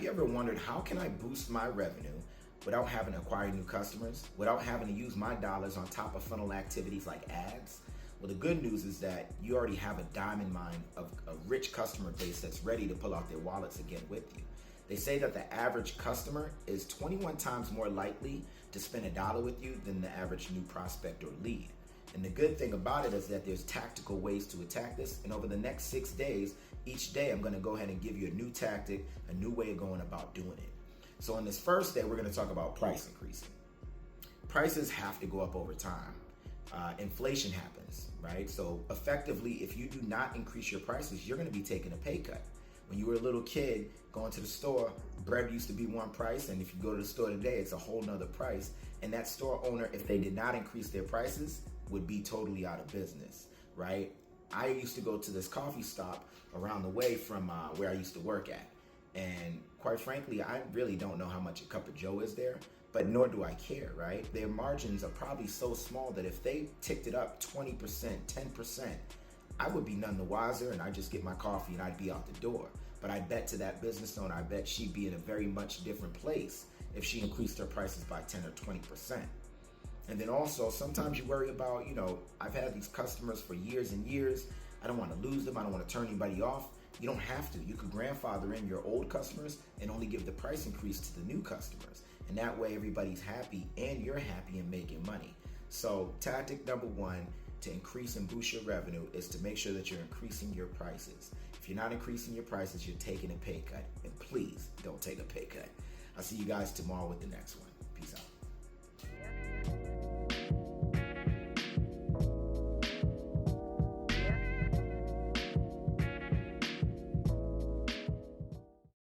you ever wondered, how can I boost my revenue without having to acquire new customers, without having to use my dollars on top of funnel activities like ads? Well, the good news is that you already have a diamond mine of a rich customer base that's ready to pull out their wallets again with you. They say that the average customer is 21 times more likely to spend $1 with you than the average new prospect or lead. And the good thing about it is that there's tactical ways to attack this. And over the next 6 days, each day I'm gonna go ahead and give you a new tactic, a new way of going about doing it. So on this first day, we're gonna talk about price increasing. Prices have to go up over time. Inflation happens, right? So effectively, if you do not increase your prices, you're gonna be taking a pay cut. When you were a little kid going to the store, bread used to be one price, and if you go to the store today, it's a whole nother price. And that store owner, if they did not increase their prices, would be totally out of business, right? I used to go to this coffee stop around the way from where I used to work at. And quite frankly, I really don't know how much a cup of Joe is there, but nor do I care, right? Their margins are probably so small that if they ticked it up 20%, 10%, I would be none the wiser, and I'd just get my coffee and I'd be out the door. But I bet to that business owner, I bet she'd be in a very much different place if she increased her prices by 10 or 20%. And then also, sometimes you worry about, I've had these customers for years and years. I don't want to lose them. I don't want to turn anybody off. You don't have to. You could grandfather in your old customers and only give the price increase to the new customers. And that way everybody's happy and you're happy and making money. So tactic number one to increase and boost your revenue is to make sure that you're increasing your prices. If you're not increasing your prices, you're taking a pay cut. And please don't take a pay cut. I'll see you guys tomorrow with the next one. Peace out.